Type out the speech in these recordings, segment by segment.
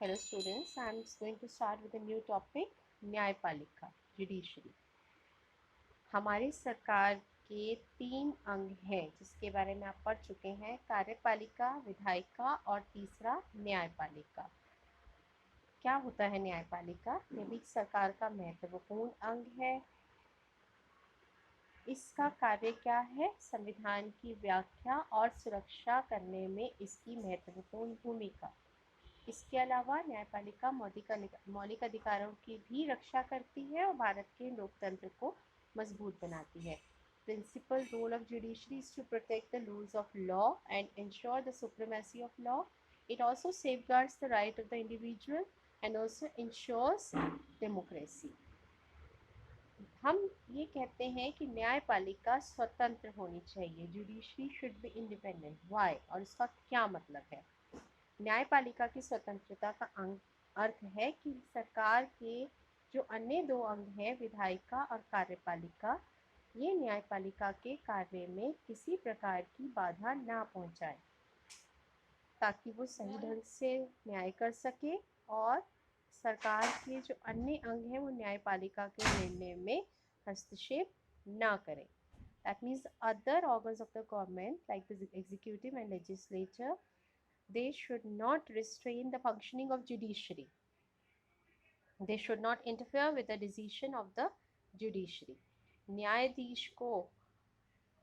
Hello students, I am going to start with a new topic, न्यायपालिका, judiciary. हमारी सरकार के 3 अंग हैं जिसके बारे में आप पढ़ चुके हैं, कार्यपालिका, विधायिका और तीसरा न्यायपालिका। क्या होता है न्यायपालिका? यह भी सरकार का महत्वपूर्ण अंग है। इसका कार्य क्या है? संविधान की व्याख्या और सुरक्षा करने में इसकी महत्वपूर्ण भूमिका। इसके अलावा न्यायपालिका मौलिक अधिकारों की भी रक्षा करती है और भारत के लोकतंत्र को मजबूत बनाती है। Principal role of judiciary is to protect the rules of law and ensure the supremacy of law. It also safeguards the right of the individual and also ensures democracy. हम ये कहते हैं कि न्यायपालिका स्वतंत्र होनी चाहिए. Judiciary should be independent. Why? और इसका क्या मतलब है? न्यायपालिका की स्वतंत्रता का अर्थ है कि सरकार के जो अन्य 2 अंग हैं, विधायिका और कार्यपालिका, ये न्यायपालिका के कार्य में किसी प्रकार की बाधा ना पहुंचाए ताकि वो सही ढंग से न्याय कर सके और सरकार के जो अन्य अंग हैं वो न्यायपालिका के निर्णय में हस्तक्षेप ना करें. That means other organs of the government like the executive and legislature, they should not restrain the functioning of judiciary. They should not interfere with the decision of the judiciary. न्यायाधीश को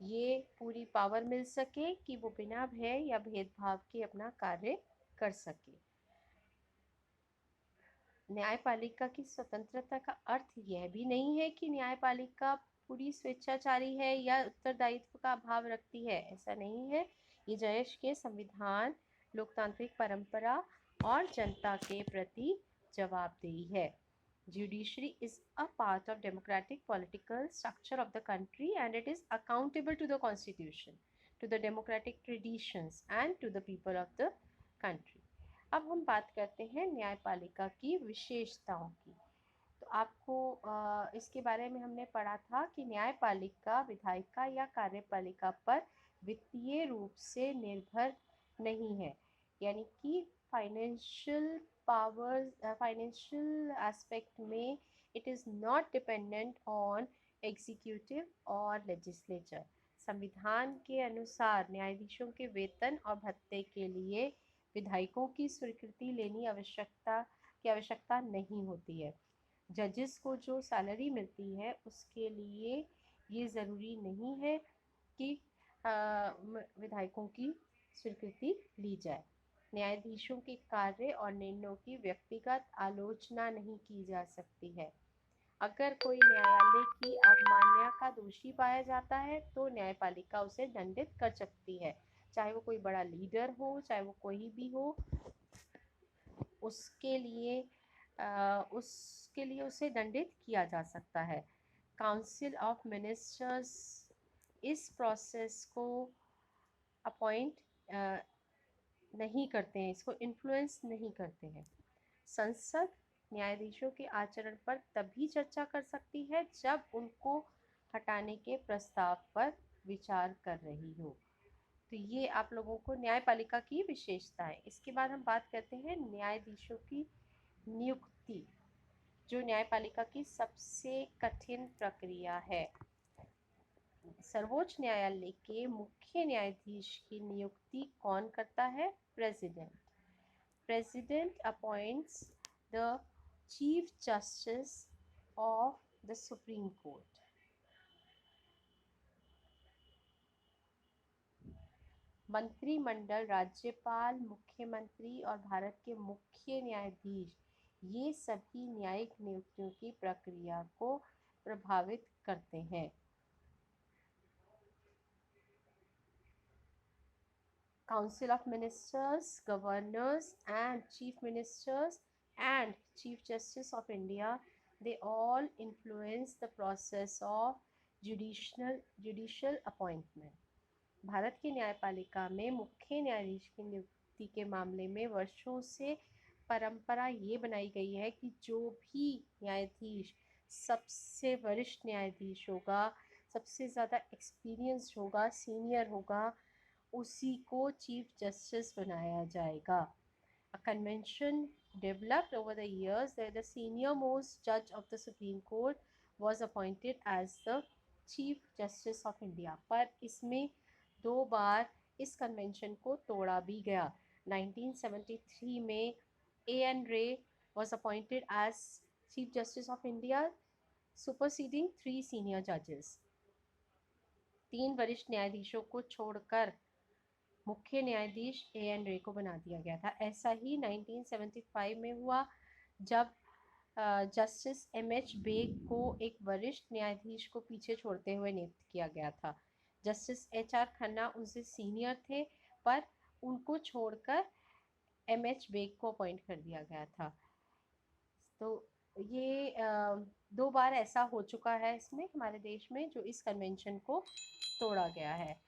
ये पूरी पावर मिल सके कि वो बिना भय या भेदभाव के अपना कार्य कर सके. न्यायपालिका की स्वतंत्रता का अर्थ यह भी नहीं है कि न्यायपालिका पूरी स्वेच्छाचारी है या उत्तरदायित्व का अभाव रखती है. ऐसा नहीं है. ये देश के संविधान, लोकतांत्रिक परंपरा और जनता के प्रति जवाबदेही है. Judiciary is a part of democratic political structure of the country and it is accountable to the constitution, to the democratic traditions and to the people of the country. अब हम बात करते हैं न्यायपालिका की विशेषताओं की. तो आपको इसके बारे में हमने पढ़ा था कि न्यायपालिका विधायिका या कार्यपालिका पर वित्तीय रूप से निर्भर नहीं है, यानी कि फाइनेंशियल पावर्स, फाइनेंशियल एस्पेक्ट में it is not dependent on executive और लेजिस्लेचर. संविधान के अनुसार न्यायाधीशों के वेतन और भत्ते के लिए विधायकों की स्वीकृति लेनी आवश्यकता नहीं होती है. जजेस को जो सैलरी मिलती है उसके लिए ये ज़रूरी नहीं है कि विधायकों की स्वीकृति ली जाए. न्यायाधीशों के कार्य और निर्णयों की व्यक्तिगत आलोचना नहीं की जा सकती है. अगर कोई न्यायालय की अवमानना का दोषी पाया जाता है तो न्यायपालिका उसे दंडित कर सकती है, चाहे वो कोई बड़ा लीडर हो, चाहे वो कोई भी हो. उसके लिए उसे दंडित किया जा सकता है. काउंसिल ऑफ मिनिस्टर्स इस प्रोसेस को अपॉइंट नहीं करते हैं, इसको इन्फ्लुएंस नहीं करते हैं. संसद न्यायाधीशों के आचरण पर तभी चर्चा कर सकती है जब उनको हटाने के प्रस्ताव पर विचार कर रही हो. तो ये आप लोगों को न्यायपालिका की विशेषता है. इसके बाद हम बात करते हैं न्यायाधीशों की नियुक्ति, जो न्यायपालिका की सबसे कठिन प्रक्रिया है. सर्वोच्च न्यायालय के मुख्य न्यायाधीश की नियुक्ति कौन करता है? President. President appoints the chief justice of the supreme court. मंत्रिमंडल, राज्यपाल, मुख्यमंत्री और भारत के मुख्य न्यायाधीश, ये सभी न्यायिक नियुक्तियों की प्रक्रिया को प्रभावित करते हैं. Council of Ministers, Governors and Chief Ministers and Chief Justice of India, they all influence the process of judicial appointment. Bharat की न्यायपालिका में मुख्य न्यायाधीश की नियुक्ति के मामले में वर्षों से परंपरा ये बनाई गई है कि जो भी न्यायाधीश सबसे वरिष्ठ न्यायाधीश होगा, सबसे ज़्यादा एक्सपीरियंस्ड होगा, सीनियर होगा, उसी को चीफ जस्टिस बनाया जाएगा. A convention developed over the years that the senior most judge of the Supreme Court was appointed as the Chief Justice of India. पर इसमें 2 बार इस कन्वेंशन को तोड़ा भी गया। 1973 में A.N. Ray was appointed as Chief Justice of India, superseding 3 senior judges. 3 वरिष्ठ न्यायाधीशों को छोड़कर मुख्य न्यायाधीश A.N. रे को बना दिया गया था। ऐसा ही 1975 में हुआ जब जस्टिस M.H. बेग को एक वरिष्ठ न्यायाधीश को पीछे छोड़ते हुए नियुक्त किया गया था। Justice H.R. खन्ना उनसे सीनियर थे, पर उनको छोड़कर M.H. बेग को अपॉइंट कर दिया गया था। तो ये 2 बार ऐसा हो चुका है इसमें हमारे देश में, जो इस कन्वेंशन को तोड़ा गया है।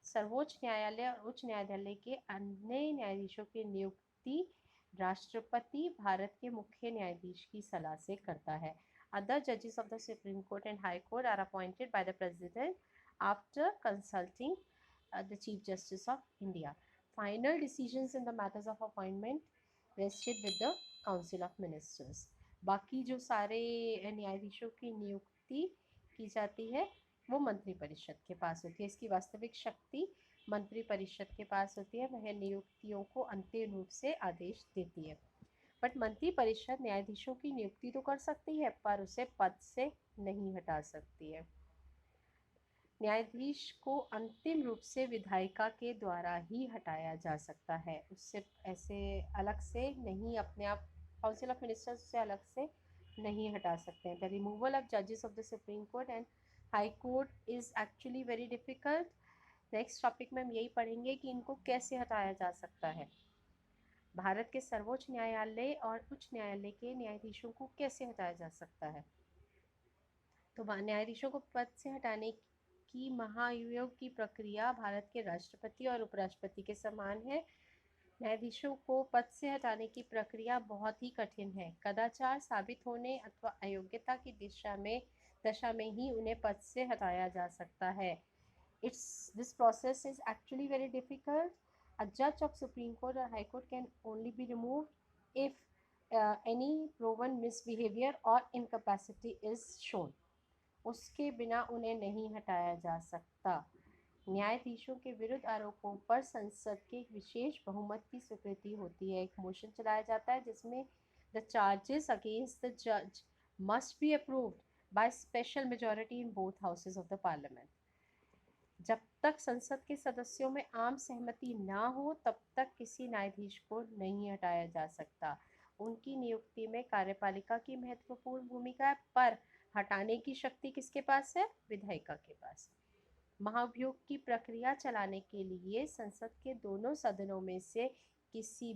सर्वोच्च न्यायालय और उच्च न्यायालय के अन्य न्यायाधीशों की नियुक्ति राष्ट्रपति भारत के मुख्य न्यायाधीश की सलाह से करता है। Other judges of the Supreme Court and High Court are appointed by the President after consulting the Chief Justice of India. Final decisions in the matters of appointment rested with the Council of Ministers. बाकी जो सारे न्यायाधीशों की नियुक्ति की जाती है वो मंत्रिपरिषद के पास होती है। इसकी वास्तविक शक्ति मंत्रिपरिषद के पास होती है, वह नियुक्तियों को अंतिम रूप से आदेश देती है। बट मंत्रिपरिषद न्यायाधीशों की नियुक्ति तो कर सकती है, पर उसे पद से नहीं हटा सकती है। न्यायाधीश को अंतिम रूप से विधायिका के द्वारा ही हटाया जा सकता है, उससे ऐसे अलग से नहीं, अपने आप काउंसिल ऑफ मिनिस्टर्स से अलग से नहीं हटा सकते हैं। द रिमूवल ऑफ जजेस of the supreme court and high court is actually very difficult. Next topic में हम यही पढ़ेंगे कि इनको कैसे हटाया जा सकता है। भारत के सर्वोच्च न्यायालय और उच्च न्यायालय के न्यायाधीशों को कैसे हटाया जा सकता है। तो न्यायाधीशों को पद से हटाने की महाभियोग की प्रक्रिया भारत के राष्ट्रपति और उपराष्ट्रपति के समान है। न्यायाधीशों को पद से हटाने की प्रक्रिया बहुत ही कठिन है। कदाचार साबित होने अथवा अयोग्यता की दशा में ही उन्हें पद से हटाया जा सकता है। This process is actually very difficult. A judge of Supreme Court or High Court can only be removed if any proven misbehavior or incapacity is shown. उसके बिना उन्हें नहीं हटाया जा सकता। न्यायाधीशों के विरुद्ध आरोपों पर संसद के एक विशेष बहुमत की स्वीकृति होती है। एक मोशन चलाया जाता है जिसमें द चार्जेस अगेंस्ट द जज must be approved by special majority in both houses of the parliament. जब तक संसद के सदस्यों में आम सहमति ना हो तब तक किसी न्यायाधीश को नहीं हटाया जा सकता। उनकी नियुक्ति में कार्यपालिका की महत्वपूर्ण भूमिका है, पर हटाने की शक्ति किसके पास है? विधायिका के पास। महाभियोग की प्रक्रिया चलाने के लिए संसद के दोनों सदनों में से किसी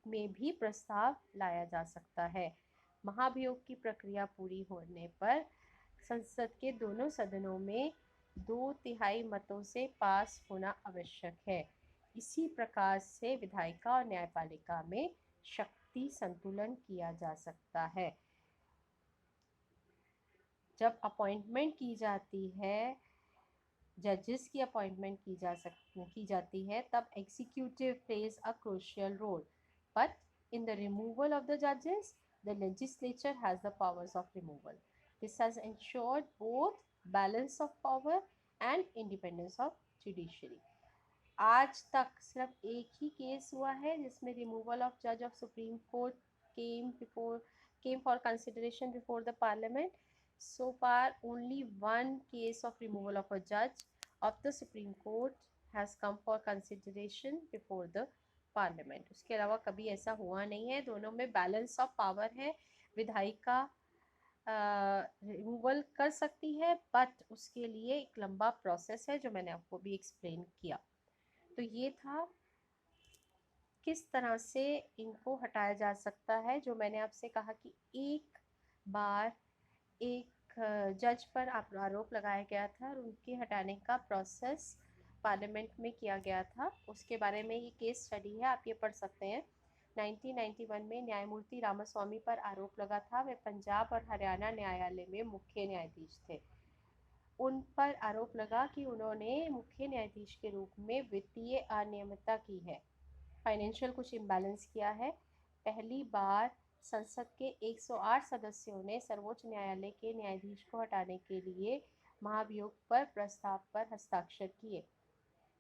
में भी प्रस्ताव लाया जा सकता है। महाभियोग की प्रक्रिया पूरी होने पर संसद के दोनों सदनों में 2/3 मतों से पास होना आवश्यक है। इसी प्रकार से विधायिका और न्यायपालिका में शक्ति संतुलन किया जा सकता है। जब अपॉइंटमेंट की जाती है, जजेस की अपॉइंटमेंट की जाती है, तब executive plays a crucial role, but in the removal of the जजेस the legislature has the powers of removal. This has ensured both balance of power and independence of judiciary. आज तक सिर्फ एक ही केस हुआ है जिसमें रिमूवल ऑफ जज of supreme court came for consideration before the parliament. So far only one case of removal of a judge of the Supreme Court has come for consideration before the parliament. उसके अलावा कभी ऐसा हुआ नहीं है। दोनों में बैलेंस ऑफ पावर है। विधायिका रिमूवल कर सकती है, बट उसके लिए एक लंबा प्रोसेस है जो मैंने आपको भी एक्सप्लेन किया। तो ये था किस तरह से इनको हटाया जा सकता है। जो मैंने आपसे कहा कि एक बार एक जज पर आरोप लगाया गया था और उनके हटाने का प्रोसेस पार्लियामेंट में किया गया था, उसके बारे में ये केस स्टडी है, आप ये पढ़ सकते हैं। 1991 में न्यायमूर्ति रामास्वामी पर आरोप लगा था। वे पंजाब और हरियाणा न्यायालय में मुख्य न्यायाधीश थे। उन पर आरोप लगा कि उन्होंने मुख्य न्यायाधीश के रूप में वित्तीय अनियमितता की है। फाइनेंशियल कुछ इम्बैलेंस किया है। पहली बार संसद के 108 सदस्यों ने सर्वोच्च न्यायालय के न्यायाधीश को हटाने के लिए महाभियोग पर प्रस्ताव पर हस्ताक्षर किए।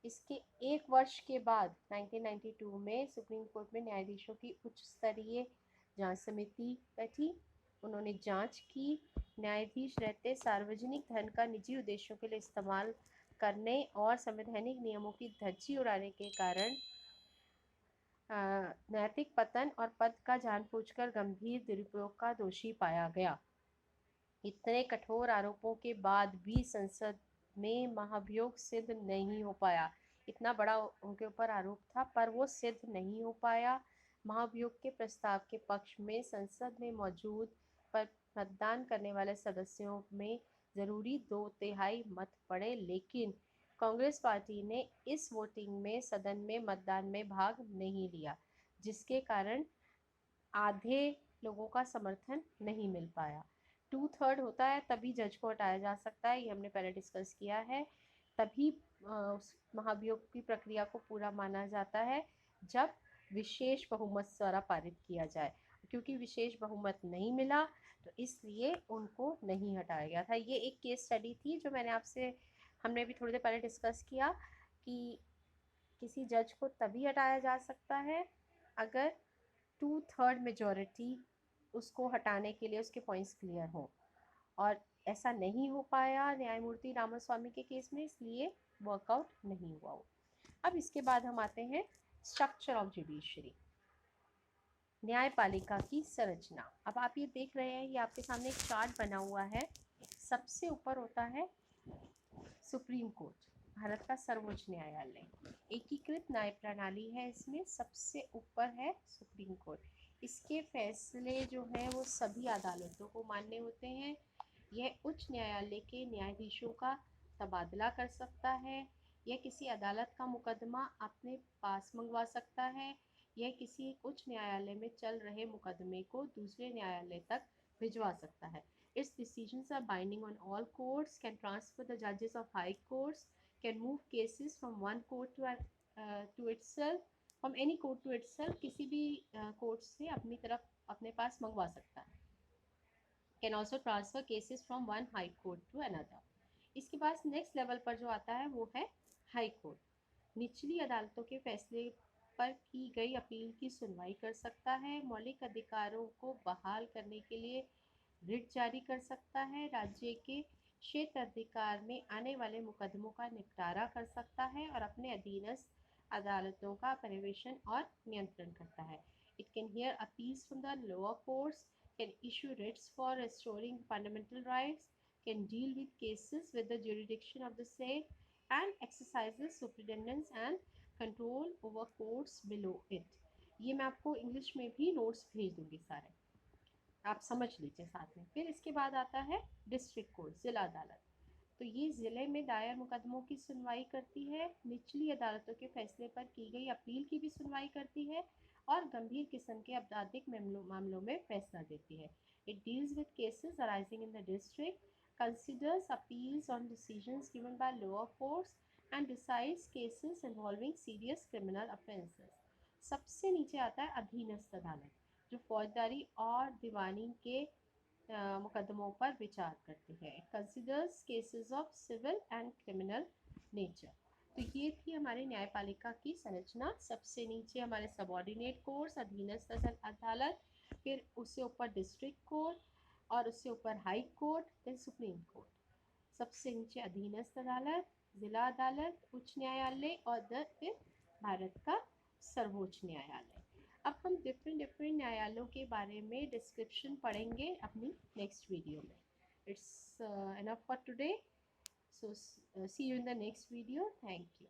इसके एक वर्ष के बाद 1992 में सुप्रीम कोर्ट में न्यायाधीशों की उच्च स्तरीय जांच समिति बैठी। उन्होंने जांच की, न्यायाधीश रहते सार्वजनिक धन का निजी उद्देश्यों के लिए इस्तेमाल करने और संवैधानिक नियमों की धज्जी उड़ाने के कारण नैतिक पतन और पद का जानबूझकर गंभीर दुरुपयोग का दोषी पाया गया। इतने कठोर आरोपों के बाद भी संसद में महाभियोग सिद्ध नहीं हो पाया। इतना बड़ा उनके ऊपर आरोप था पर वो सिद्ध नहीं हो पाया। महाभियोग के प्रस्ताव के पक्ष में संसद में मौजूद पर मतदान करने वाले सदस्यों में ज़रूरी 2/3 मत पड़े, लेकिन कांग्रेस पार्टी ने इस वोटिंग में सदन में मतदान में भाग नहीं लिया, जिसके कारण आधे लोगों का समर्थन नहीं मिल पाया। 2/3 होता है तभी जज को हटाया जा सकता है, ये हमने पहले डिस्कस किया है। तभी उस महाभियोग की प्रक्रिया को पूरा माना जाता है जब विशेष बहुमत द्वारा पारित किया जाए। क्योंकि विशेष बहुमत नहीं मिला तो इसलिए उनको नहीं हटाया गया था। ये एक केस स्टडी थी जो हमने भी थोड़ी देर पहले डिस्कस किया कि किसी जज को तभी हटाया जा सकता है अगर 2/3 मेजॉरिटी उसको हटाने के लिए उसके पॉइंट्स क्लियर हो, और ऐसा नहीं हो पाया न्यायमूर्ति रामास्वामी के केस में, इसलिए वर्कआउट नहीं हुआ वो। अब इसके बाद हम आते हैं स्ट्रक्चर ऑफ जुडिशरी, न्यायपालिका की संरचना। अब आप ये देख रहे हैं, ये आपके सामने एक चार्ट बना हुआ है। सबसे ऊपर होता है सुप्रीम कोर्ट, भारत का सर्वोच्च न्यायालय, एकीकृत न्याय प्रणाली है। इसमें सबसे ऊपर है सुप्रीम कोर्ट। इसके फैसले जो हैं वो सभी अदालतों को मान्य होते हैं। यह उच्च न्यायालय के न्यायाधीशों का तबादला कर सकता है। यह किसी अदालत का मुकदमा अपने पास मंगवा सकता है। यह किसी उच्च न्यायालय में चल रहे मुकदमे को दूसरे न्यायालय तक भिजवा सकता है। Its decisions are binding on all courts, can transfer the judges of high courts, can move cases from one court to itself, from any court to itself, किसी भी कोर्ट से अपनी तरफ अपने पास मंगवा सकता है। Can also transfer cases from one high court to another. इसके पास नेक्स्ट लेवल पर जो आता है वो है हाई कोर्ट। निचली अदालतों के फैसले पर की गई अपील की सुनवाई कर सकता है। मौलिक अधिकारों को बहाल करने के लिए रिट जारी कर सकता है। राज्य के क्षेत्र अधिकार में आने वाले मुकदमों का निपटारा कर सकता है और अपने अधीनस्थ अदालतों का पर्यवेक्षण और नियंत्रण करता है। It can hear appeals from the lower courts, can issue Ritz for restoring fundamental rights, can deal with cases with the jurisdiction of the state, and exercises superintendence and control over courts below it. ये मैं आपको English में भी notes भेज दूंगी सारे, आप समझ लीजिए साथ में। फिर इसके बाद आता है डिस्ट्रिक्ट कोर्ट, ज़िला अदालत। तो ये ज़िले में दायर मुकदमों की सुनवाई करती है, निचली अदालतों के फैसले पर की गई अपील की भी सुनवाई करती है और गंभीर किस्म के आपराधिक मामलों में फैसला देती है। It deals with cases arising in the district, considers appeals on decisions given by lower courts, and decides cases involving serious criminal offences. सबसे नीचे आता है अधीनस्थ अदालत, जो फौजदारी और दीवानी के मुकदमों पर विचार करती है। It considers cases of civil and criminal nature. तो ये थी हमारी न्यायपालिका की संरचना। सबसे नीचे हमारे सबॉर्डिनेट कोर्ट्स, अधीनस्थ अदालत, फिर उससे ऊपर डिस्ट्रिक्ट कोर्ट और उससे ऊपर हाई कोर्ट, फिर सुप्रीम कोर्ट। सबसे नीचे अधीनस्थ अदालत, जिला अदालत, उच्च न्यायालय और फिर भारत का सर्वोच्च न्यायालय। अब हम डिफरेंट न्यायालयों के बारे में डिस्क्रिप्शन पढ़ेंगे अपनी नेक्स्ट वीडियो में। It's enough for today, so see you in the next video. Thank you.